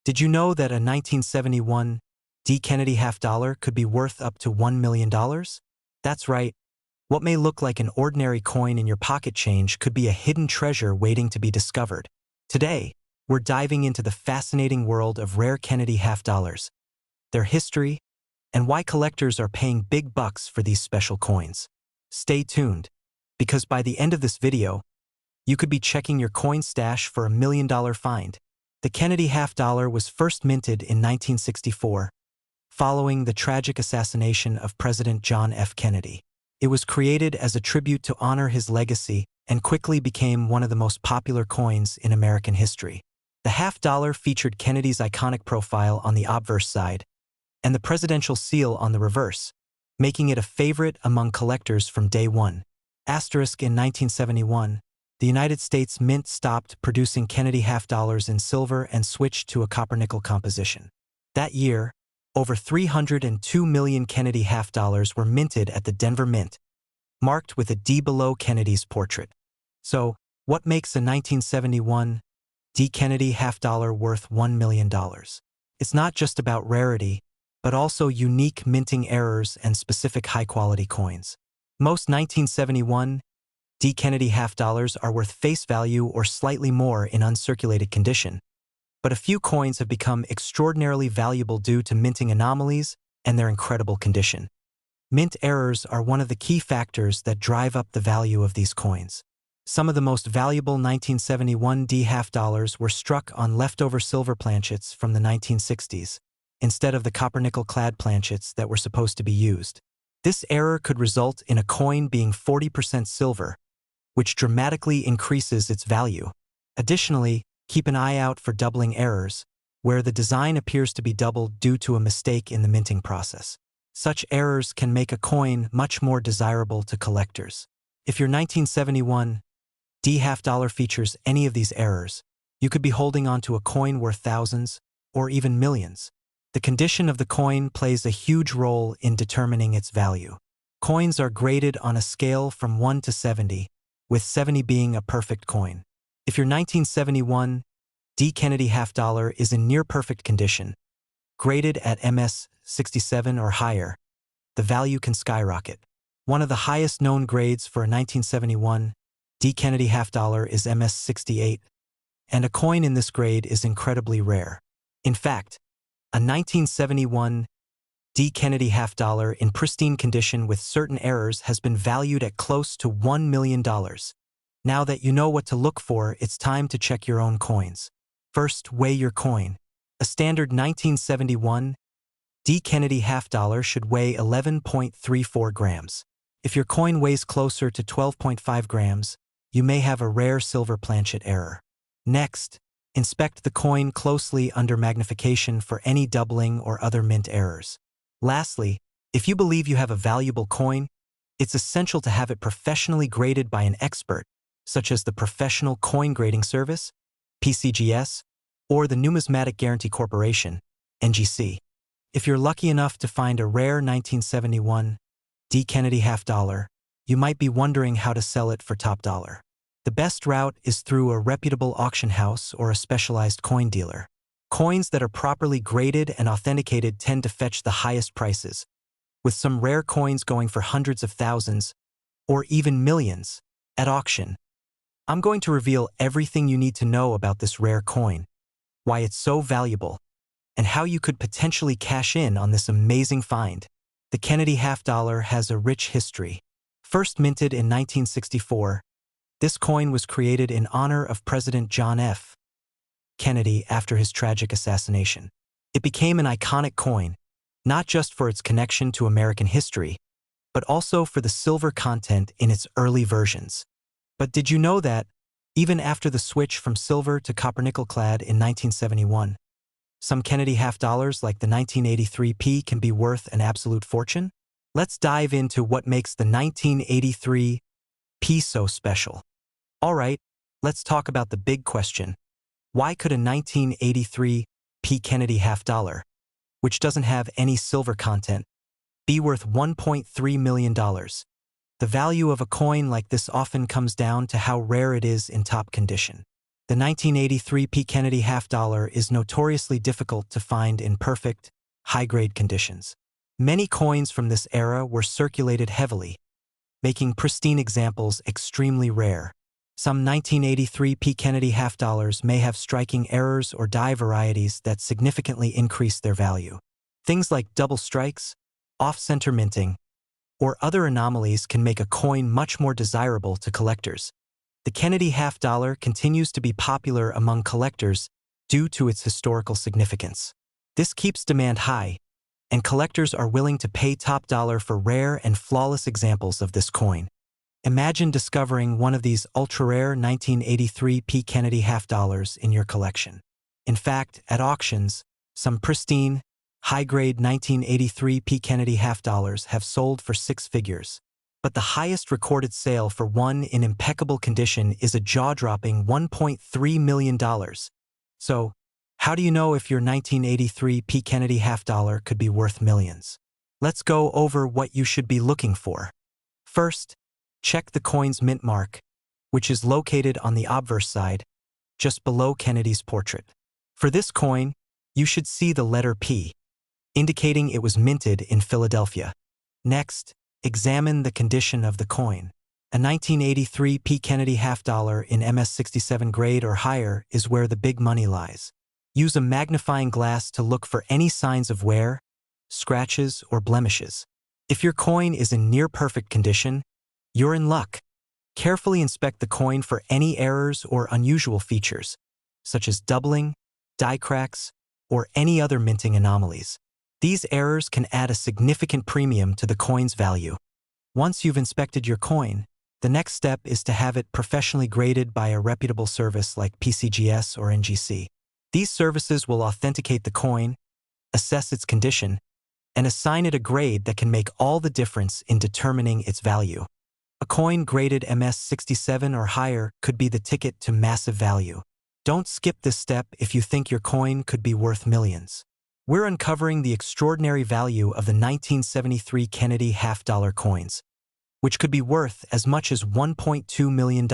Did you know that a 1971 D. Kennedy half dollar could be worth up to $1 million? That's right. What may look like an ordinary coin in your pocket change could be a hidden treasure waiting to be discovered. Today, we're diving into the fascinating world of rare Kennedy half dollars, their history, and why collectors are paying big bucks for these special coins. Stay tuned, because by the end of this video, you could be checking your coin stash for $1 million find. The Kennedy half dollar was first minted in 1964, following the tragic assassination of President John F. Kennedy. It was created as a tribute to honor his legacy and quickly became one of the most popular coins in American history. The half dollar featured Kennedy's iconic profile on the obverse side and the presidential seal on the reverse, making it a favorite among collectors from day one. Asterisk in 1971, the United States Mint stopped producing Kennedy half dollars in silver and switched to a copper-nickel composition. That year, over 302 million Kennedy half dollars were minted at the Denver Mint, marked with a D below Kennedy's portrait. So, what makes a 1971 D. Kennedy half dollar worth $1 million? It's not just about rarity, but also unique minting errors and specific high-quality coins. Most 1971 D. Kennedy half dollars are worth face value or slightly more in uncirculated condition, but a few coins have become extraordinarily valuable due to minting anomalies and their incredible condition. Mint errors are one of the key factors that drive up the value of these coins. Some of the most valuable 1971 D half dollars were struck on leftover silver planchets from the 1960s, instead of the copper-nickel clad planchets that were supposed to be used. This error could result in a coin being 40% silver, which dramatically increases its value. Additionally, keep an eye out for doubling errors, where the design appears to be doubled due to a mistake in the minting process. Such errors can make a coin much more desirable to collectors. If your 1971 D half dollar features any of these errors, you could be holding onto a coin worth thousands or even millions. The condition of the coin plays a huge role in determining its value. Coins are graded on a scale from 1 to 70, with 70 being a perfect coin. If your 1971 D. Kennedy half dollar is in near-perfect condition, graded at MS 67 or higher, the value can skyrocket. One of the highest known grades for a 1971 D. Kennedy half dollar is MS 68, and a coin in this grade is incredibly rare. In fact, a 1971 D. Kennedy half dollar in pristine condition with certain errors has been valued at close to $1 million. Now that you know what to look for, it's time to check your own coins. First, weigh your coin. A standard 1971 D. Kennedy half dollar should weigh 11.34 grams. If your coin weighs closer to 12.5 grams, you may have a rare silver planchet error. Next, inspect the coin closely under magnification for any doubling or other mint errors. Lastly, if you believe you have a valuable coin, it's essential to have it professionally graded by an expert, such as the Professional Coin Grading Service, PCGS, or the Numismatic Guarantee Corporation, NGC. If you're lucky enough to find a rare 1971 D. Kennedy half dollar, you might be wondering how to sell it for top dollar. The best route is through a reputable auction house or a specialized coin dealer. Coins that are properly graded and authenticated tend to fetch the highest prices, with some rare coins going for hundreds of thousands or even millions at auction. I'm going to reveal everything you need to know about this rare coin, why it's so valuable, and how you could potentially cash in on this amazing find. The Kennedy half dollar has a rich history. First minted in 1964, this coin was created in honor of President John F. Kennedy after his tragic assassination. It became an iconic coin, not just for its connection to American history, but also for the silver content in its early versions. But did you know that, even after the switch from silver to copper-nickel clad in 1971, some Kennedy half dollars like the 1983 P can be worth an absolute fortune? Let's dive into what makes the 1983 P so special. All right, let's talk about the big question. Why could a 1983 P Kennedy half dollar, which doesn't have any silver content, be worth $1.3 million? The value of a coin like this often comes down to how rare it is in top condition. The 1983 P. Kennedy half dollar is notoriously difficult to find in perfect, high-grade conditions. Many coins from this era were circulated heavily, making pristine examples extremely rare. Some 1983 P. Kennedy half dollars may have striking errors or die varieties that significantly increase their value. Things like double strikes, off-center minting, or other anomalies can make a coin much more desirable to collectors. The Kennedy half dollar continues to be popular among collectors due to its historical significance. This keeps demand high, and collectors are willing to pay top dollar for rare and flawless examples of this coin. Imagine discovering one of these ultra-rare 1983 P. Kennedy half dollars in your collection. In fact, at auctions, some pristine, high-grade 1983 P. Kennedy half dollars have sold for six figures. But the highest recorded sale for one in impeccable condition is a jaw-dropping $1.3 million. So, how do you know if your 1983 P. Kennedy half dollar could be worth millions? Let's go over what you should be looking for. First, check the coin's mint mark, which is located on the obverse side, just below Kennedy's portrait. For this coin, you should see the letter P, indicating it was minted in Philadelphia. Next, examine the condition of the coin. A 1983 P. Kennedy half dollar in MS67 grade or higher is where the big money lies. Use a magnifying glass to look for any signs of wear, scratches, or blemishes. If your coin is in near-perfect condition, you're in luck. Carefully inspect the coin for any errors or unusual features, such as doubling, die cracks, or any other minting anomalies. These errors can add a significant premium to the coin's value. Once you've inspected your coin, the next step is to have it professionally graded by a reputable service like PCGS or NGC. These services will authenticate the coin, assess its condition, and assign it a grade that can make all the difference in determining its value. A coin graded MS67 or higher could be the ticket to massive value. Don't skip this step if you think your coin could be worth millions. We're uncovering the extraordinary value of the 1973 Kennedy half-dollar coins, which could be worth as much as $1.2 million.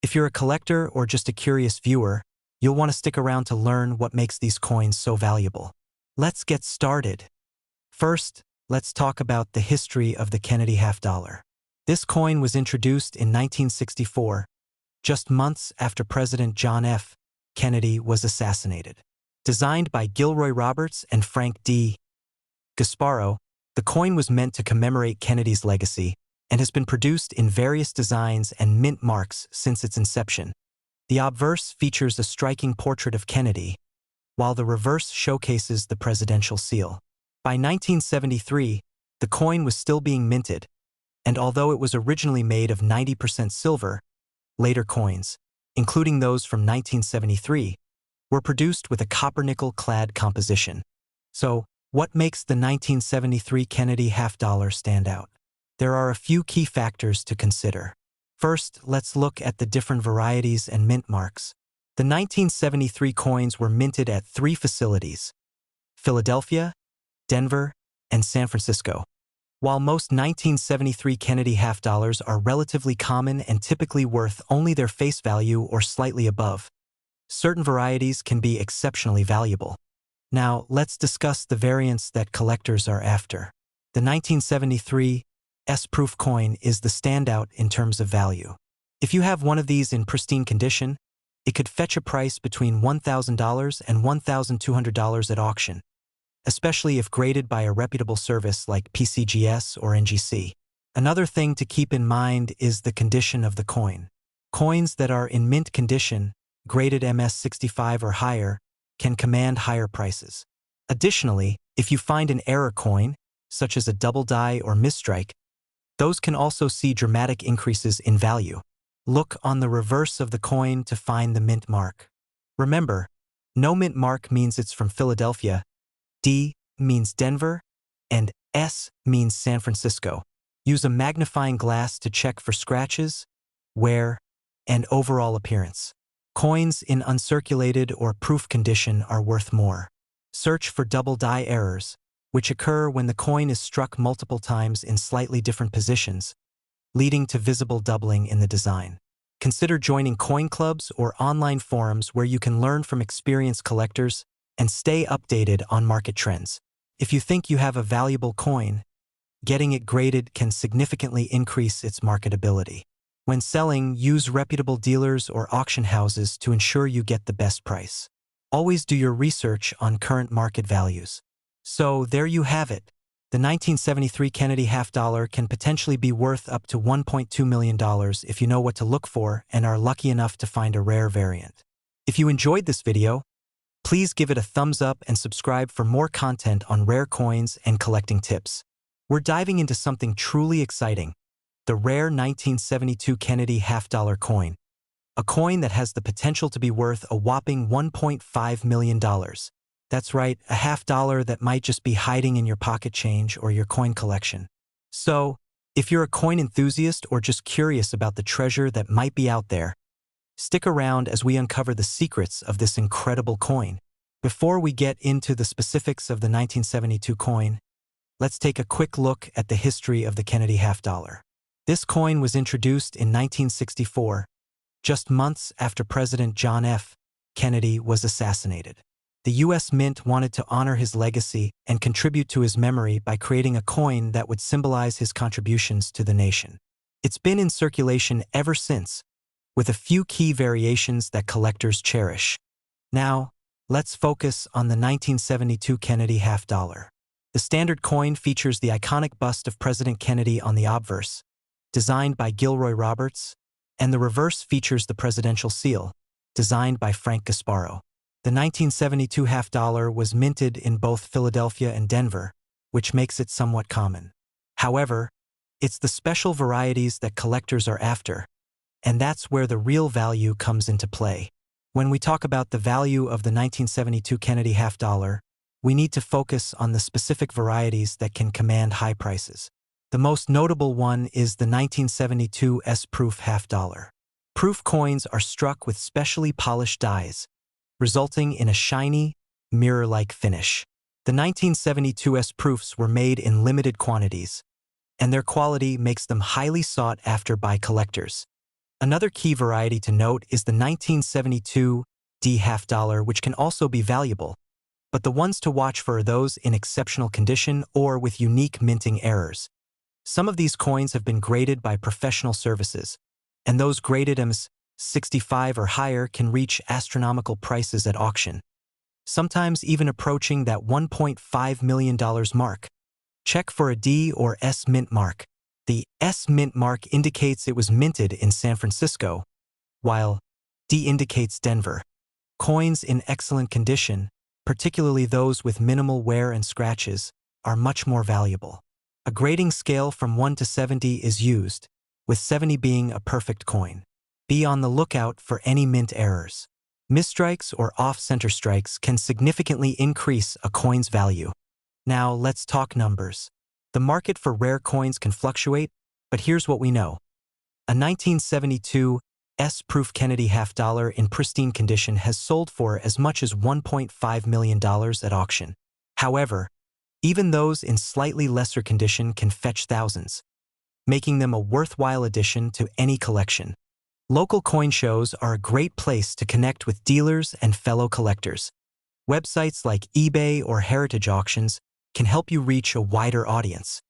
If you're a collector or just a curious viewer, you'll want to stick around to learn what makes these coins so valuable. Let's get started. First, let's talk about the history of the Kennedy half dollar. This coin was introduced in 1964, just months after President John F. Kennedy was assassinated. Designed by Gilroy Roberts and Frank D. Gasparo, the coin was meant to commemorate Kennedy's legacy and has been produced in various designs and mint marks since its inception. The obverse features a striking portrait of Kennedy, while the reverse showcases the presidential seal. By 1973, the coin was still being minted, and although it was originally made of 90% silver, later coins, including those from 1973, were produced with a copper-nickel-clad composition. So, what makes the 1973 Kennedy half dollar stand out? There are a few key factors to consider. First, let's look at the different varieties and mint marks. The 1973 coins were minted at three facilities: Philadelphia, Denver, and San Francisco. While most 1973 Kennedy half dollars are relatively common and typically worth only their face value or slightly above, certain varieties can be exceptionally valuable. Now, let's discuss the variants that collectors are after. The 1973 S-proof coin is the standout in terms of value. If you have one of these in pristine condition, it could fetch a price between $1,000 and $1,200 at auction, especially if graded by a reputable service like PCGS or NGC. Another thing to keep in mind is the condition of the coin. Coins that are in mint condition, graded MS65 or higher, can command higher prices. Additionally, if you find an error coin, such as a double die or misstrike, those can also see dramatic increases in value. Look on the reverse of the coin to find the mint mark. Remember, no mint mark means it's from Philadelphia, D means Denver, and S means San Francisco. Use a magnifying glass to check for scratches, wear, and overall appearance. Coins in uncirculated or proof condition are worth more. Search for double die errors, which occur when the coin is struck multiple times in slightly different positions, leading to visible doubling in the design. Consider joining coin clubs or online forums where you can learn from experienced collectors and stay updated on market trends. If you think you have a valuable coin, getting it graded can significantly increase its marketability. When selling, use reputable dealers or auction houses to ensure you get the best price. Always do your research on current market values. So there you have it. The 1973 Kennedy half dollar can potentially be worth up to $1.2 million if you know what to look for and are lucky enough to find a rare variant. If you enjoyed this video, please give it a thumbs up and subscribe for more content on rare coins and collecting tips. We're diving into something truly exciting, the rare 1972 Kennedy half dollar coin, a coin that has the potential to be worth a whopping $1.5 million. That's right, a half dollar that might just be hiding in your pocket change or your coin collection. So, if you're a coin enthusiast or just curious about the treasure that might be out there, stick around as we uncover the secrets of this incredible coin. Before we get into the specifics of the 1972 coin, let's take a quick look at the history of the Kennedy half dollar. This coin was introduced in 1964, just months after President John F. Kennedy was assassinated. The U.S. Mint wanted to honor his legacy and contribute to his memory by creating a coin that would symbolize his contributions to the nation. It's been in circulation ever since, with a few key variations that collectors cherish. Now, let's focus on the 1972 Kennedy half dollar. The standard coin features the iconic bust of President Kennedy on the obverse, designed by Gilroy Roberts, and the reverse features the presidential seal, designed by Frank Gasparo. The 1972 half dollar was minted in both Philadelphia and Denver, which makes it somewhat common. However, it's the special varieties that collectors are after, and that's where the real value comes into play. When we talk about the value of the 1972 Kennedy half dollar, we need to focus on the specific varieties that can command high prices. The most notable one is the 1972 S-proof half dollar. Proof coins are struck with specially polished dies, resulting in a shiny, mirror-like finish. The 1972 S-proofs were made in limited quantities, and their quality makes them highly sought after by collectors. Another key variety to note is the 1972 D half dollar, which can also be valuable, but the ones to watch for are those in exceptional condition or with unique minting errors. Some of these coins have been graded by professional services, and those graded as 65 or higher can reach astronomical prices at auction, sometimes even approaching that $1.5 million mark. Check for a D or S mint mark. The S mint mark indicates it was minted in San Francisco, while D indicates Denver. Coins in excellent condition, particularly those with minimal wear and scratches, are much more valuable. A grading scale from 1 to 70 is used, with 70 being a perfect coin. Be on the lookout for any mint errors. Misstrikes or off-center strikes can significantly increase a coin's value. Now let's talk numbers. The market for rare coins can fluctuate, but here's what we know. A 1972 S-proof Kennedy half dollar in pristine condition has sold for as much as $1.5 million at auction. However, even those in slightly lesser condition can fetch thousands, making them a worthwhile addition to any collection. Local coin shows are a great place to connect with dealers and fellow collectors. Websites like eBay or heritage auctions can help you reach a wider audience.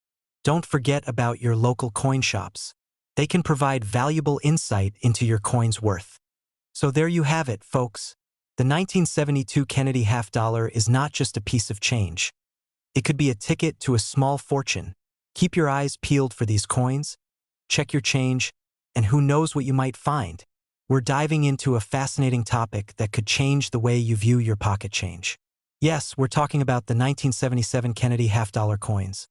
Don't forget about your local coin shops. They can provide valuable insight into your coin's worth. So there you have it, folks. The 1972 Kennedy half dollar is not just a piece of change. It could be a ticket to a small fortune. Keep your eyes peeled for these coins, check your change, and who knows what you might find. We're diving into a fascinating topic that could change the way you view your pocket change. Yes, we're talking about the 1977 Kennedy half dollar coins.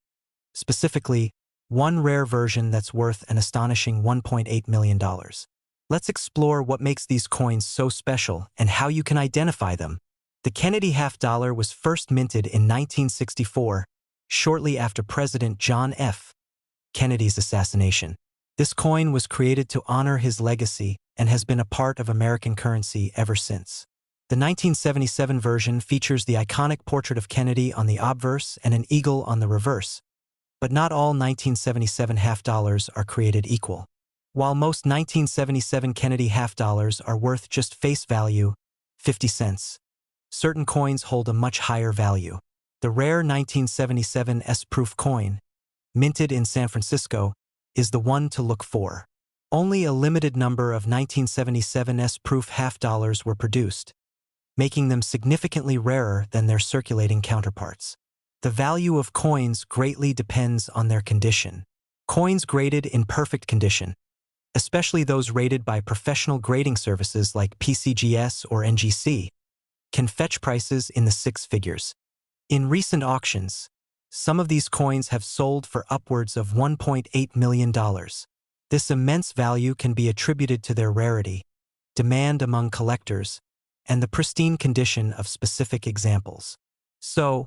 Specifically, one rare version that's worth an astonishing $1.8 million. Let's explore what makes these coins so special and how you can identify them. The Kennedy half dollar was first minted in 1964, shortly after President John F. Kennedy's assassination. This coin was created to honor his legacy and has been a part of American currency ever since. The 1977 version features the iconic portrait of Kennedy on the obverse and an eagle on the reverse. But not all 1977 half dollars are created equal. While most 1977 Kennedy half dollars are worth just face value, 50 cents, certain coins hold a much higher value. The rare 1977 S-proof coin, minted in San Francisco, is the one to look for. Only a limited number of 1977 S-proof half dollars were produced, making them significantly rarer than their circulating counterparts. The value of coins greatly depends on their condition. Coins graded in perfect condition, especially those rated by professional grading services like PCGS or NGC, can fetch prices in the six figures. In recent auctions, some of these coins have sold for upwards of $1.8 million. This immense value can be attributed to their rarity, demand among collectors, and the pristine condition of specific examples. So,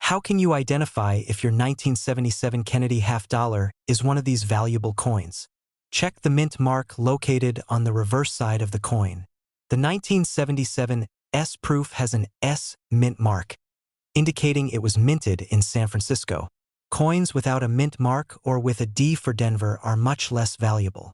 how can you identify if your 1977 Kennedy half dollar is one of these valuable coins? Check the mint mark located on the reverse side of the coin. The 1977 S-proof has an S mint mark, indicating it was minted in San Francisco. Coins without a mint mark or with a D for Denver are much less valuable.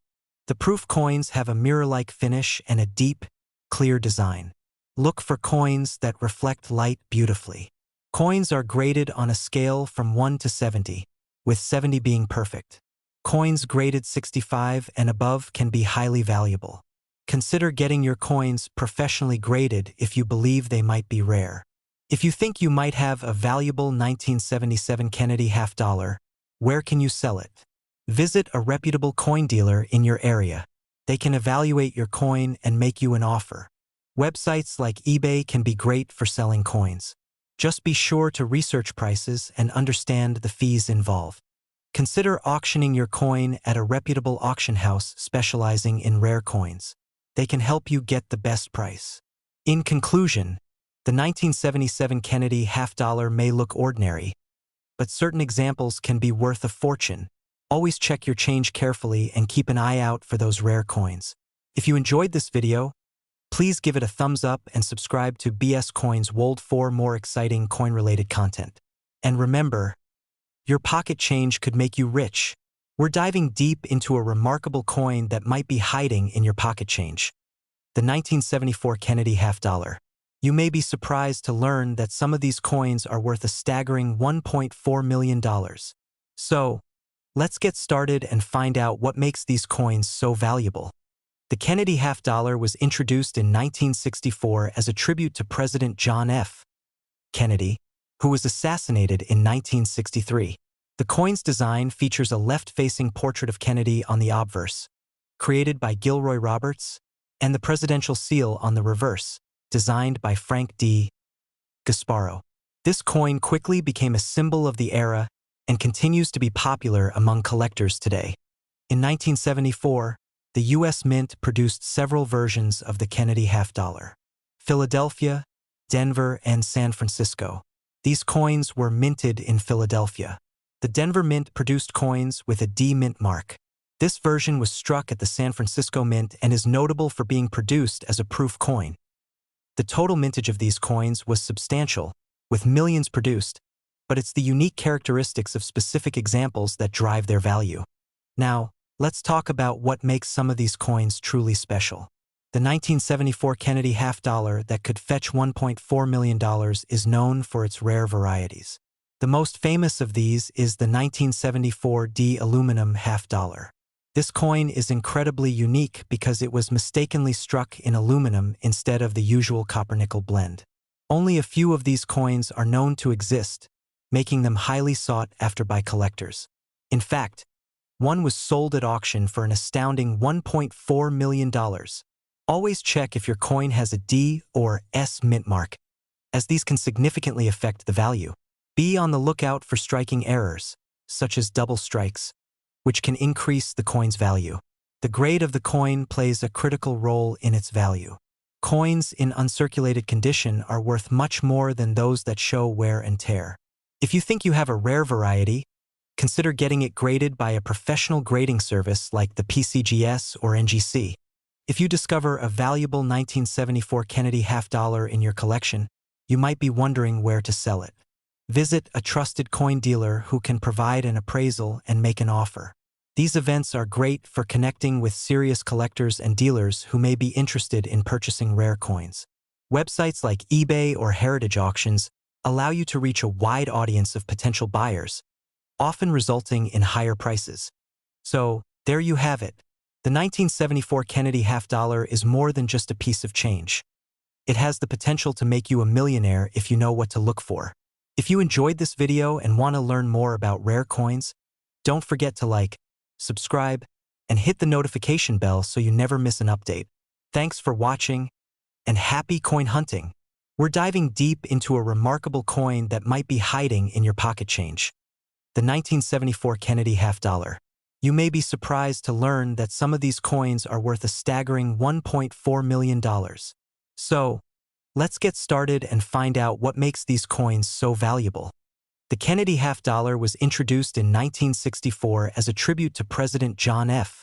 The proof coins have a mirror-like finish and a deep, clear design. Look for coins that reflect light beautifully. Coins are graded on a scale from 1 to 70, with 70 being perfect. Coins graded 65 and above can be highly valuable. Consider getting your coins professionally graded if you believe they might be rare. If you think you might have a valuable 1977 Kennedy half dollar, where can you sell it? Visit a reputable coin dealer in your area. They can evaluate your coin and make you an offer. Websites like eBay can be great for selling coins. Just be sure to research prices and understand the fees involved. Consider auctioning your coin at a reputable auction house specializing in rare coins. They can help you get the best price. In conclusion, the 1977 Kennedy half dollar may look ordinary, but certain examples can be worth a fortune. Always check your change carefully and keep an eye out for those rare coins. If you enjoyed this video, please give it a thumbs up and subscribe to BS Coins World for more exciting coin-related content. And remember, your pocket change could make you rich. We're diving deep into a remarkable coin that might be hiding in your pocket change. The 1974 Kennedy half dollar. You may be surprised to learn that some of these coins are worth a staggering $1.4 million. So, let's get started and find out what makes these coins so valuable. The Kennedy half dollar was introduced in 1964 as a tribute to President John F. Kennedy, who was assassinated in 1963. The coin's design features a left-facing portrait of Kennedy on the obverse, created by Gilroy Roberts, and the presidential seal on the reverse, designed by Frank D. Gasparo. This coin quickly became a symbol of the era and continues to be popular among collectors today. In 1974, the U.S. Mint produced several versions of the Kennedy half dollar: Philadelphia, Denver, and San Francisco. These coins were minted in Philadelphia. The Denver Mint produced coins with a D mint mark. This version was struck at the San Francisco Mint and is notable for being produced as a proof coin. The total mintage of these coins was substantial, with millions produced, but it's the unique characteristics of specific examples that drive their value. Now, let's talk about what makes some of these coins truly special. The 1974 Kennedy half dollar that could fetch $1.4 million is known for its rare varieties. The most famous of these is the 1974 D aluminum half dollar. This coin is incredibly unique because it was mistakenly struck in aluminum instead of the usual copper-nickel blend. Only a few of these coins are known to exist, making them highly sought after by collectors. In fact, one was sold at auction for an astounding $1.4 million. Always check if your coin has a D or S mint mark, as these can significantly affect the value. Be on the lookout for striking errors, such as double strikes, which can increase the coin's value. The grade of the coin plays a critical role in its value. Coins in uncirculated condition are worth much more than those that show wear and tear. If you think you have a rare variety, consider getting it graded by a professional grading service like the PCGS or NGC. If you discover a valuable 1974 Kennedy half dollar in your collection, you might be wondering where to sell it. Visit a trusted coin dealer who can provide an appraisal and make an offer. These events are great for connecting with serious collectors and dealers who may be interested in purchasing rare coins. Websites like eBay or heritage auctions allow you to reach a wide audience of potential buyers, often resulting in higher prices. So, there you have it. The 1974 Kennedy half dollar is more than just a piece of change. It has the potential to make you a millionaire if you know what to look for. If you enjoyed this video and want to learn more about rare coins, don't forget to like, subscribe, and hit the notification bell so you never miss an update. Thanks for watching, and happy coin hunting! We're diving deep into a remarkable coin that might be hiding in your pocket change. The 1974 Kennedy half dollar. You may be surprised to learn that some of these coins are worth a staggering $1.4 million. So, let's get started and find out what makes these coins so valuable. The Kennedy half dollar was introduced in 1964 as a tribute to President John F.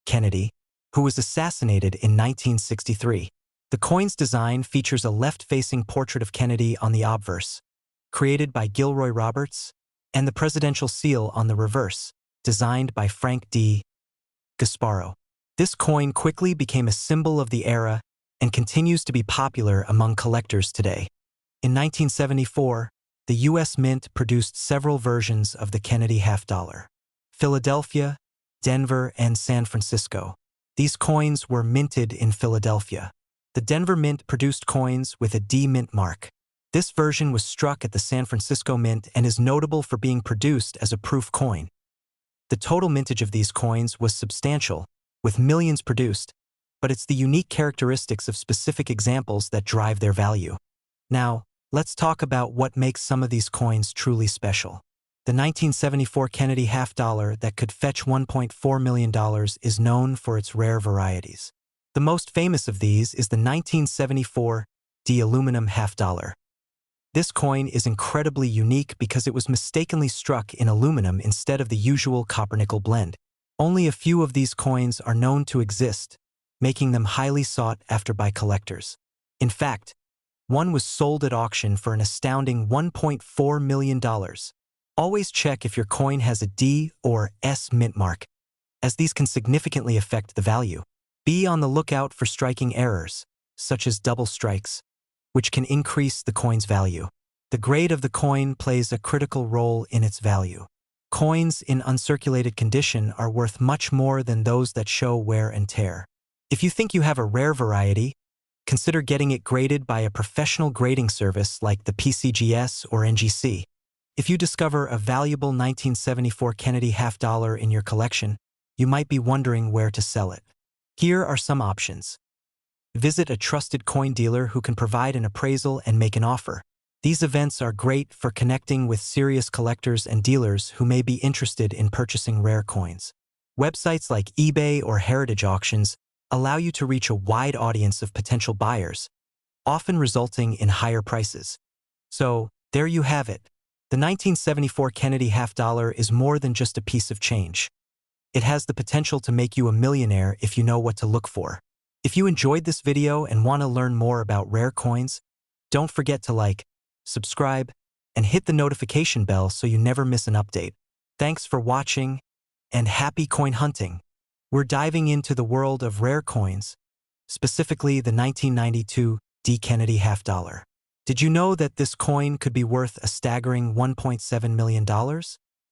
Kennedy, who was assassinated in 1963. The coin's design features a left-facing portrait of Kennedy on the obverse, created by Gilroy Roberts, and the presidential seal on the reverse, designed by Frank D. Gasparo. This coin quickly became a symbol of the era and continues to be popular among collectors today. In 1974, the U.S. Mint produced several versions of the Kennedy half dollar. Philadelphia, Denver, and San Francisco. These coins were minted in Philadelphia. The Denver Mint produced coins with a D mint mark. This version was struck at the San Francisco Mint and is notable for being produced as a proof coin. The total mintage of these coins was substantial, with millions produced, but it's the unique characteristics of specific examples that drive their value. Now, let's talk about what makes some of these coins truly special. The 1974 Kennedy half dollar that could fetch $1.4 million is known for its rare varieties. The most famous of these is the 1974 D aluminum half dollar. This coin is incredibly unique because it was mistakenly struck in aluminum instead of the usual copper-nickel blend. Only a few of these coins are known to exist, making them highly sought after by collectors. In fact, one was sold at auction for an astounding $1.4 million. Always check if your coin has a D or S mint mark, as these can significantly affect the value. Be on the lookout for striking errors, such as double strikes, which can increase the coin's value. The grade of the coin plays a critical role in its value. Coins in uncirculated condition are worth much more than those that show wear and tear. If you think you have a rare variety, consider getting it graded by a professional grading service like the PCGS or NGC. If you discover a valuable 1974 Kennedy half dollar in your collection, you might be wondering where to sell it. Here are some options. Visit a trusted coin dealer who can provide an appraisal and make an offer. These events are great for connecting with serious collectors and dealers who may be interested in purchasing rare coins. Websites like eBay or heritage auctions allow you to reach a wide audience of potential buyers, often resulting in higher prices. So, there you have it. The 1974 Kennedy half dollar is more than just a piece of change. It has the potential to make you a millionaire if you know what to look for. If you enjoyed this video and want to learn more about rare coins, don't forget to like, subscribe, and hit the notification bell so you never miss an update. Thanks for watching, and happy coin hunting! We're diving into the world of rare coins, specifically the 1992 D Kennedy half dollar. Did you know that this coin could be worth a staggering $1.7 million?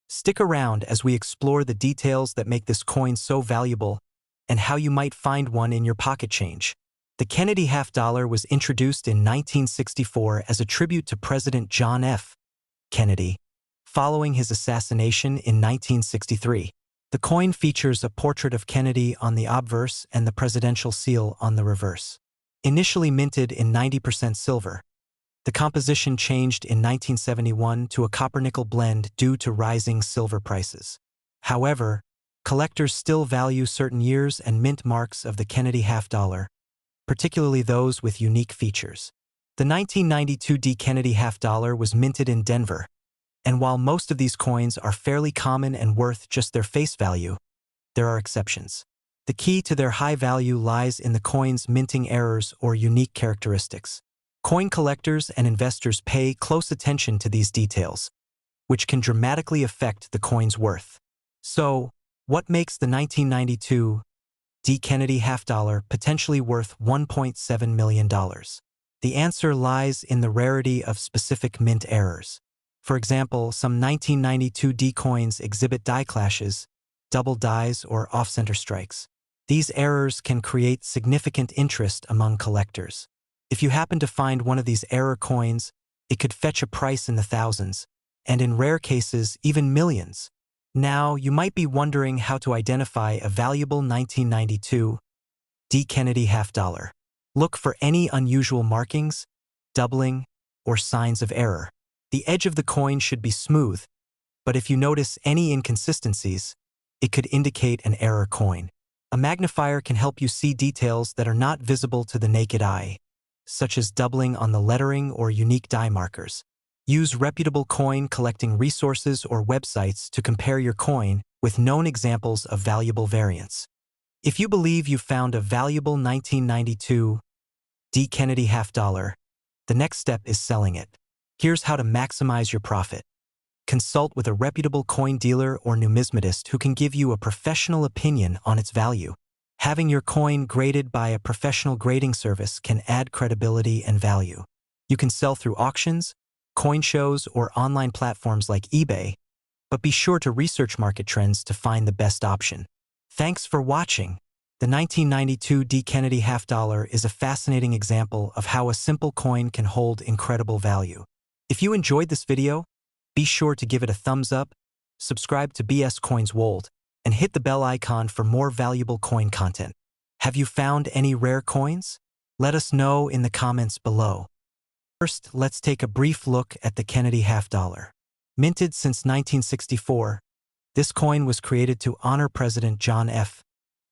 Stick around as we explore the details that make this coin so valuable and how you might find one in your pocket change. The Kennedy half dollar was introduced in 1964 as a tribute to President John F. Kennedy, following his assassination in 1963. The coin features a portrait of Kennedy on the obverse and the presidential seal on the reverse. Initially minted in 90% silver, the composition changed in 1971 to a copper-nickel blend due to rising silver prices. However, collectors still value certain years and mint marks of the Kennedy half dollar, particularly those with unique features. The 1992 D Kennedy half dollar was minted in Denver, and while most of these coins are fairly common and worth just their face value, there are exceptions. The key to their high value lies in the coin's minting errors or unique characteristics. Coin collectors and investors pay close attention to these details, which can dramatically affect the coin's worth. So, What makes the 1992 D. Kennedy half-dollar potentially worth $1.7 million? The answer lies in the rarity of specific mint errors. For example, some 1992 D coins exhibit die clashes, double dies, or off-center strikes. These errors can create significant interest among collectors. If you happen to find one of these error coins, it could fetch a price in the thousands, and in rare cases, even millions. Now, you might be wondering how to identify a valuable 1992 D. Kennedy half-dollar. Look for any unusual markings, doubling, or signs of error. The edge of the coin should be smooth, but if you notice any inconsistencies, it could indicate an error coin. A magnifier can help you see details that are not visible to the naked eye, such as doubling on the lettering or unique die markers. Use reputable coin collecting resources or websites to compare your coin with known examples of valuable variants. If you believe you found a valuable 1992 D. Kennedy half-dollar, the next step is selling it. Here's how to maximize your profit. Consult with a reputable coin dealer or numismatist who can give you a professional opinion on its value. Having your coin graded by a professional grading service can add credibility and value. You can sell through auctions, coin shows, or online platforms like eBay, but be sure to research market trends to find the best option. Thanks for watching. The 1992 D. Kennedy half-dollar is a fascinating example of how a simple coin can hold incredible value. If you enjoyed this video, be sure to give it a thumbs up, subscribe to BS Coins World, and hit the bell icon for more valuable coin content. Have you found any rare coins? Let us know in the comments below. First, let's take a brief look at the Kennedy half-dollar. Minted since 1964, this coin was created to honor President John F.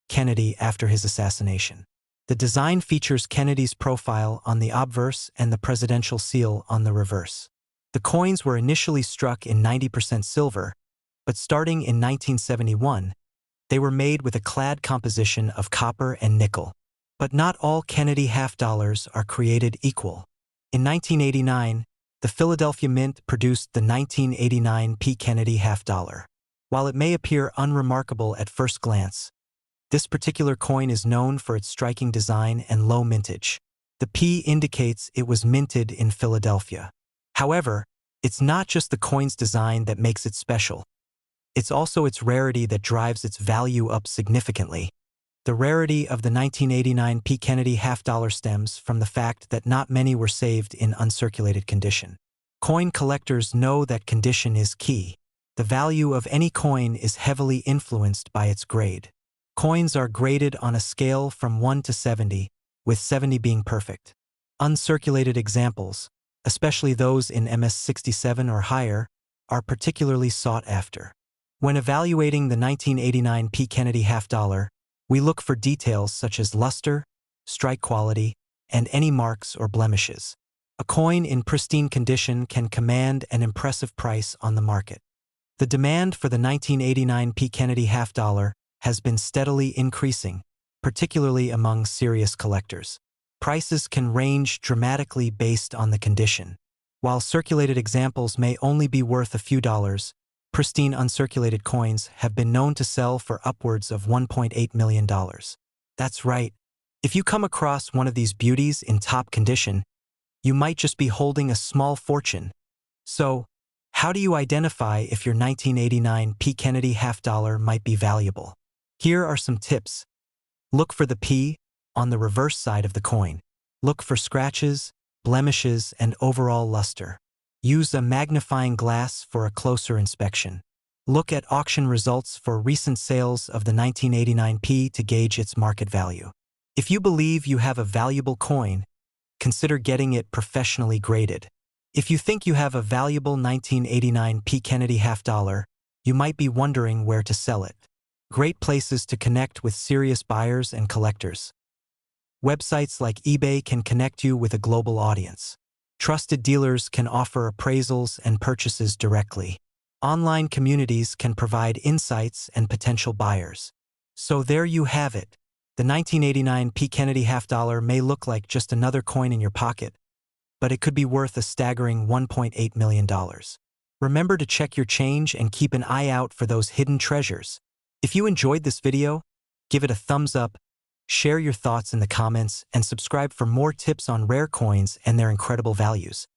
Kennedy after his assassination. The design features Kennedy's profile on the obverse and the presidential seal on the reverse. The coins were initially struck in 90% silver, but starting in 1971, they were made with a clad composition of copper and nickel. But not all Kennedy half-dollars are created equal. In 1989, the Philadelphia Mint produced the 1989 P. Kennedy half-dollar. While it may appear unremarkable at first glance, this particular coin is known for its striking design and low mintage. The P indicates it was minted in Philadelphia. However, it's not just the coin's design that makes it special. It's also its rarity that drives its value up significantly. The rarity of the 1989 P. Kennedy half-dollar stems from the fact that not many were saved in uncirculated condition. Coin collectors know that condition is key. The value of any coin is heavily influenced by its grade. Coins are graded on a scale from 1 to 70, with 70 being perfect. Uncirculated examples, especially those in MS67 or higher, are particularly sought after. When evaluating the 1989 P. Kennedy half-dollar, we look for details such as luster, strike quality, and any marks or blemishes. A coin in pristine condition can command an impressive price on the market. The demand for the 1989 P. Kennedy half-dollar has been steadily increasing, particularly among serious collectors. Prices can range dramatically based on the condition. While circulated examples may only be worth a few dollars, pristine uncirculated coins have been known to sell for upwards of $1.8 million. That's right. If you come across one of these beauties in top condition, you might just be holding a small fortune. So, how do you identify if your 1989 P. Kennedy half-dollar might be valuable? Here are some tips. Look for the P on the reverse side of the coin. Look for scratches, blemishes, and overall luster. Use a magnifying glass for a closer inspection. Look at auction results for recent sales of the 1989 P to gauge its market value. If you believe you have a valuable coin, consider getting it professionally graded. If you think you have a valuable 1989 P. Kennedy half-dollar, you might be wondering where to sell it. Great places to connect with serious buyers and collectors. Websites like eBay can connect you with a global audience. Trusted dealers can offer appraisals and purchases directly. Online communities can provide insights and potential buyers. So there you have it. The 1989 P. Kennedy half-dollar may look like just another coin in your pocket, but it could be worth a staggering $1.8 million. Remember to check your change and keep an eye out for those hidden treasures. If you enjoyed this video, give it a thumbs up, share your thoughts in the comments, and subscribe for more tips on rare coins and their incredible values.